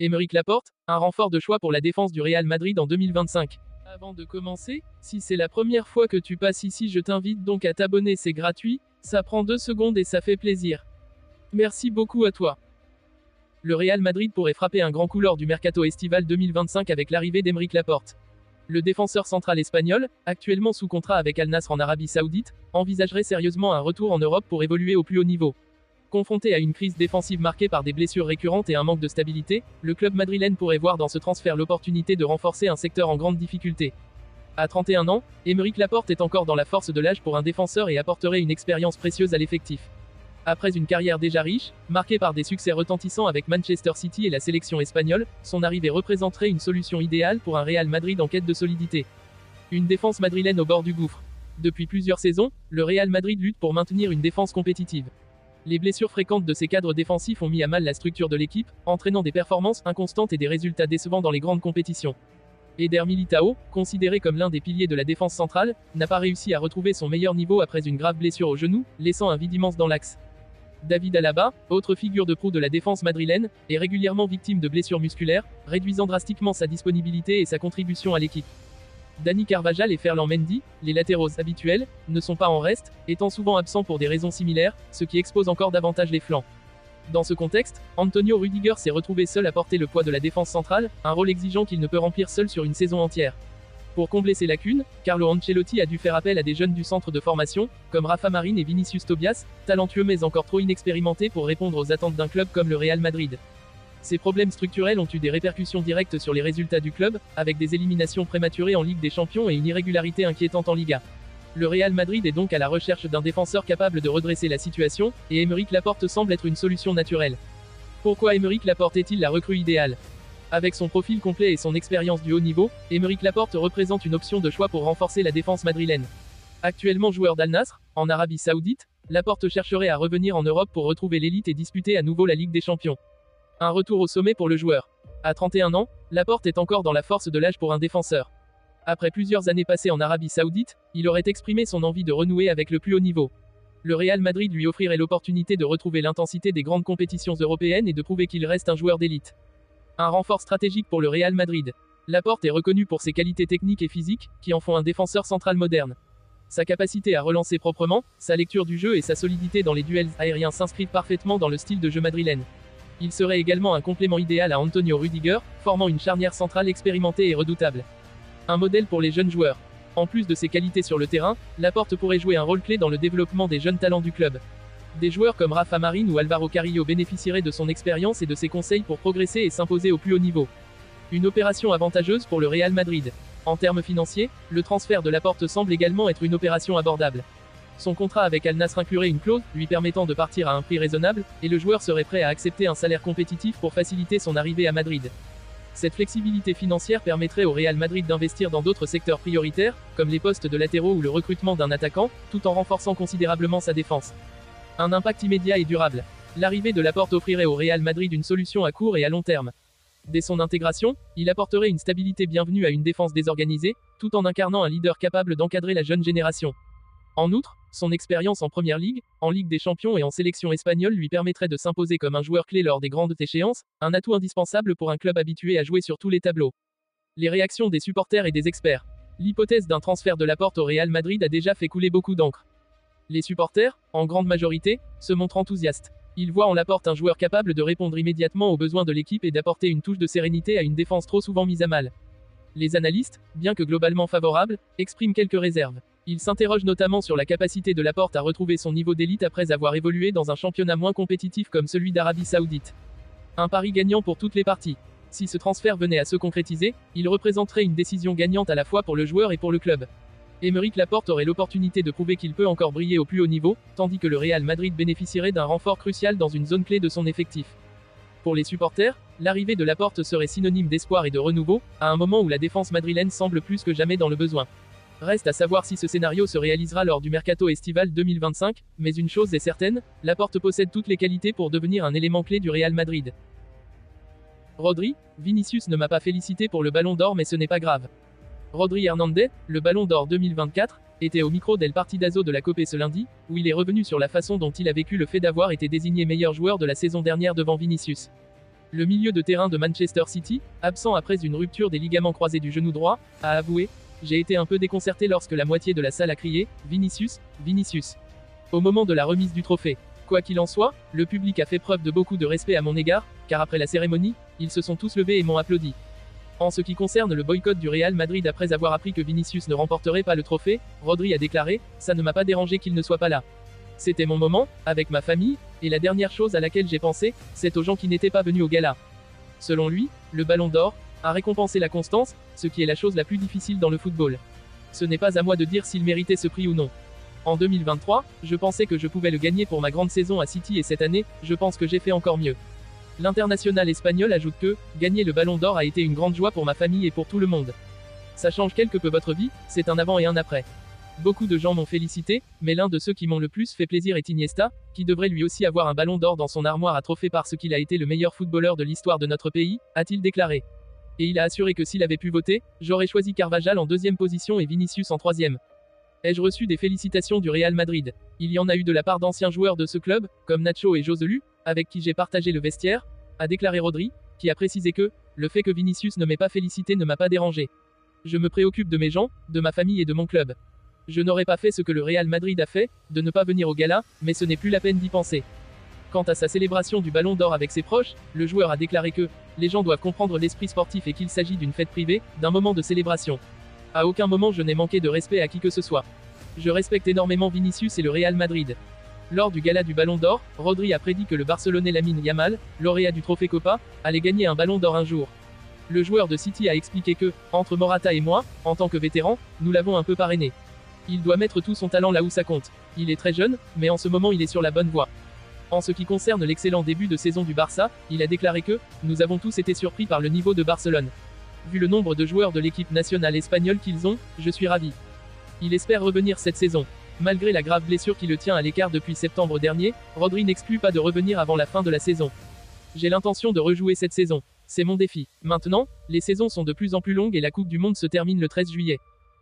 Aymeric Laporte, un renfort de choix pour la défense du Real Madrid en 2025. Avant de commencer, si c'est la première fois que tu passes ici, je t'invite donc à t'abonner, c'est gratuit, ça prend 2 secondes et ça fait plaisir. Merci beaucoup à toi. Le Real Madrid pourrait frapper un grand coup lors du mercato estival 2025 avec l'arrivée d'Aymeric Laporte. Le défenseur central espagnol, actuellement sous contrat avec Al Nassr en Arabie Saoudite, envisagerait sérieusement un retour en Europe pour évoluer au plus haut niveau. Confronté à une crise défensive marquée par des blessures récurrentes et un manque de stabilité, le club madrilène pourrait voir dans ce transfert l'opportunité de renforcer un secteur en grande difficulté. À 31 ans, Aymeric Laporte est encore dans la force de l'âge pour un défenseur et apporterait une expérience précieuse à l'effectif. Après une carrière déjà riche, marquée par des succès retentissants avec Manchester City et la sélection espagnole, son arrivée représenterait une solution idéale pour un Real Madrid en quête de solidité. Une défense madrilène au bord du gouffre. Depuis plusieurs saisons, le Real Madrid lutte pour maintenir une défense compétitive. Les blessures fréquentes de ses cadres défensifs ont mis à mal la structure de l'équipe, entraînant des performances inconstantes et des résultats décevants dans les grandes compétitions. Eder Militao, considéré comme l'un des piliers de la défense centrale, n'a pas réussi à retrouver son meilleur niveau après une grave blessure au genou, laissant un vide immense dans l'axe. David Alaba, autre figure de proue de la défense madrilène, est régulièrement victime de blessures musculaires, réduisant drastiquement sa disponibilité et sa contribution à l'équipe. Dani Carvajal et Ferland Mendy, les latéraux habituels, ne sont pas en reste, étant souvent absents pour des raisons similaires, ce qui expose encore davantage les flancs. Dans ce contexte, Antonio Rüdiger s'est retrouvé seul à porter le poids de la défense centrale, un rôle exigeant qu'il ne peut remplir seul sur une saison entière. Pour combler ces lacunes, Carlo Ancelotti a dû faire appel à des jeunes du centre de formation, comme Rafa Marín et Vinicius Tobias, talentueux mais encore trop inexpérimentés pour répondre aux attentes d'un club comme le Real Madrid. Ces problèmes structurels ont eu des répercussions directes sur les résultats du club, avec des éliminations prématurées en Ligue des Champions et une irrégularité inquiétante en Liga. Le Real Madrid est donc à la recherche d'un défenseur capable de redresser la situation, et Aymeric Laporte semble être une solution naturelle. Pourquoi Aymeric Laporte est-il la recrue idéale ? Avec son profil complet et son expérience du haut niveau, Aymeric Laporte représente une option de choix pour renforcer la défense madrilène. Actuellement joueur d'Al Nassr, en Arabie Saoudite, Laporte chercherait à revenir en Europe pour retrouver l'élite et disputer à nouveau la Ligue des Champions. Un retour au sommet pour le joueur. À 31 ans, Laporte est encore dans la force de l'âge pour un défenseur. Après plusieurs années passées en Arabie Saoudite, il aurait exprimé son envie de renouer avec le plus haut niveau. Le Real Madrid lui offrirait l'opportunité de retrouver l'intensité des grandes compétitions européennes et de prouver qu'il reste un joueur d'élite. Un renfort stratégique pour le Real Madrid. Laporte est reconnu pour ses qualités techniques et physiques, qui en font un défenseur central moderne. Sa capacité à relancer proprement, sa lecture du jeu et sa solidité dans les duels aériens s'inscrivent parfaitement dans le style de jeu madrilène. Il serait également un complément idéal à Antonio Rüdiger, formant une charnière centrale expérimentée et redoutable. Un modèle pour les jeunes joueurs. En plus de ses qualités sur le terrain, Laporte pourrait jouer un rôle clé dans le développement des jeunes talents du club. Des joueurs comme Rafa Marín ou Álvaro Carrillo bénéficieraient de son expérience et de ses conseils pour progresser et s'imposer au plus haut niveau. Une opération avantageuse pour le Real Madrid. En termes financiers, le transfert de Laporte semble également être une opération abordable. Son contrat avec Al Nassr inclurait une clause lui permettant de partir à un prix raisonnable, et le joueur serait prêt à accepter un salaire compétitif pour faciliter son arrivée à Madrid. Cette flexibilité financière permettrait au Real Madrid d'investir dans d'autres secteurs prioritaires, comme les postes de latéraux ou le recrutement d'un attaquant, tout en renforçant considérablement sa défense. Un impact immédiat et durable. L'arrivée de Laporte offrirait au Real Madrid une solution à court et à long terme. Dès son intégration, il apporterait une stabilité bienvenue à une défense désorganisée, tout en incarnant un leader capable d'encadrer la jeune génération. En outre, son expérience en Première Ligue, en Ligue des Champions et en sélection espagnole lui permettrait de s'imposer comme un joueur clé lors des grandes échéances, un atout indispensable pour un club habitué à jouer sur tous les tableaux. Les réactions des supporters et des experts. L'hypothèse d'un transfert de Laporte au Real Madrid a déjà fait couler beaucoup d'encre. Les supporters, en grande majorité, se montrent enthousiastes. Ils voient en Laporte un joueur capable de répondre immédiatement aux besoins de l'équipe et d'apporter une touche de sérénité à une défense trop souvent mise à mal. Les analystes, bien que globalement favorables, expriment quelques réserves. Ils s'interrogent notamment sur la capacité de Laporte à retrouver son niveau d'élite après avoir évolué dans un championnat moins compétitif comme celui d'Arabie Saoudite. Un pari gagnant pour toutes les parties. Si ce transfert venait à se concrétiser, il représenterait une décision gagnante à la fois pour le joueur et pour le club. Aymeric Laporte aurait l'opportunité de prouver qu'il peut encore briller au plus haut niveau, tandis que le Real Madrid bénéficierait d'un renfort crucial dans une zone clé de son effectif. Pour les supporters, l'arrivée de Laporte serait synonyme d'espoir et de renouveau, à un moment où la défense madrilène semble plus que jamais dans le besoin. Reste à savoir si ce scénario se réalisera lors du mercato estival 2025, mais une chose est certaine, Laporte possède toutes les qualités pour devenir un élément clé du Real Madrid. Rodri, Vinicius ne m'a pas félicité pour le Ballon d'Or mais ce n'est pas grave. Rodri Hernandez, le Ballon d'Or 2024, était au micro d'El Partidazo de la Cope ce lundi, où il est revenu sur la façon dont il a vécu le fait d'avoir été désigné meilleur joueur de la saison dernière devant Vinicius. Le milieu de terrain de Manchester City, absent après une rupture des ligaments croisés du genou droit, a avoué: j'ai été un peu déconcerté lorsque la moitié de la salle a crié Vinicius, Vinicius au moment de la remise du trophée. Quoi qu'il en soit, le public a fait preuve de beaucoup de respect à mon égard, car après la cérémonie, ils se sont tous levés et m'ont applaudi. En ce qui concerne le boycott du Real Madrid après avoir appris que Vinicius ne remporterait pas le trophée, Rodri a déclaré: ça ne m'a pas dérangé qu'il ne soit pas là. C'était mon moment, avec ma famille, et la dernière chose à laquelle j'ai pensé, c'est aux gens qui n'étaient pas venus au gala. Selon lui, le Ballon d'Or a récompensé la constance, ce qui est la chose la plus difficile dans le football. Ce n'est pas à moi de dire s'il méritait ce prix ou non. En 2023, je pensais que je pouvais le gagner pour ma grande saison à City et cette année, je pense que j'ai fait encore mieux. L'international espagnol ajoute que gagner le Ballon d'Or a été une grande joie pour ma famille et pour tout le monde. Ça change quelque peu votre vie, c'est un avant et un après. Beaucoup de gens m'ont félicité, mais l'un de ceux qui m'ont le plus fait plaisir est Iniesta, qui devrait lui aussi avoir un Ballon d'Or dans son armoire à trophées parce qu'il a été le meilleur footballeur de l'histoire de notre pays, a-t-il déclaré. Et il a assuré que s'il avait pu voter, j'aurais choisi Carvajal en deuxième position et Vinicius en troisième. Ai-je reçu des félicitations du Real Madrid? Il y en a eu de la part d'anciens joueurs de ce club, comme Nacho et Joselu, avec qui j'ai partagé le vestiaire, a déclaré Rodri, qui a précisé que le fait que Vinicius ne m'ait pas félicité ne m'a pas dérangé. Je me préoccupe de mes gens, de ma famille et de mon club. Je n'aurais pas fait ce que le Real Madrid a fait, de ne pas venir au gala, mais ce n'est plus la peine d'y penser. Quant à sa célébration du Ballon d'Or avec ses proches, le joueur a déclaré que les gens doivent comprendre l'esprit sportif et qu'il s'agit d'une fête privée, d'un moment de célébration. À aucun moment je n'ai manqué de respect à qui que ce soit. Je respecte énormément Vinicius et le Real Madrid. Lors du gala du Ballon d'Or, Rodri a prédit que le Barcelonais Lamine Yamal, lauréat du trophée Copa, allait gagner un Ballon d'Or un jour. Le joueur de City a expliqué que, entre Morata et moi, en tant que vétéran, nous l'avons un peu parrainé. Il doit mettre tout son talent là où ça compte. Il est très jeune, mais en ce moment il est sur la bonne voie. En ce qui concerne l'excellent début de saison du Barça, il a déclaré que nous avons tous été surpris par le niveau de Barcelone. Vu le nombre de joueurs de l'équipe nationale espagnole qu'ils ont, je suis ravi. Il espère revenir cette saison. Malgré la grave blessure qui le tient à l'écart depuis septembre dernier, Rodri n'exclut pas de revenir avant la fin de la saison. J'ai l'intention de rejouer cette saison. C'est mon défi. Maintenant, les saisons sont de plus en plus longues et la Coupe du Monde se termine le 13 juillet.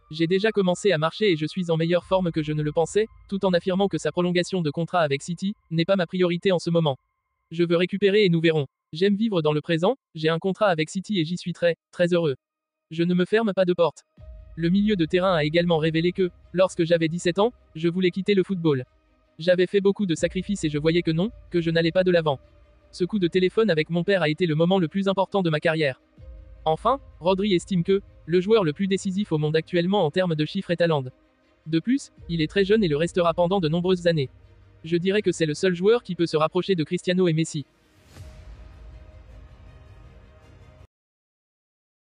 J'ai déjà commencé à marcher et je suis en meilleure forme que je ne le pensais, tout en affirmant que sa prolongation de contrat avec City n'est pas ma priorité en ce moment. Je veux récupérer et nous verrons. J'aime vivre dans le présent, j'ai un contrat avec City et j'y suis très heureux. Je ne me ferme pas de porte. Le milieu de terrain a également révélé que, lorsque j'avais 17 ans, je voulais quitter le football. J'avais fait beaucoup de sacrifices et je voyais que non, que je n'allais pas de l'avant. Ce coup de téléphone avec mon père a été le moment le plus important de ma carrière. Enfin, Rodri estime que le joueur le plus décisif au monde actuellement en termes de chiffres est Haaland. De plus, il est très jeune et le restera pendant de nombreuses années. Je dirais que c'est le seul joueur qui peut se rapprocher de Cristiano et Messi.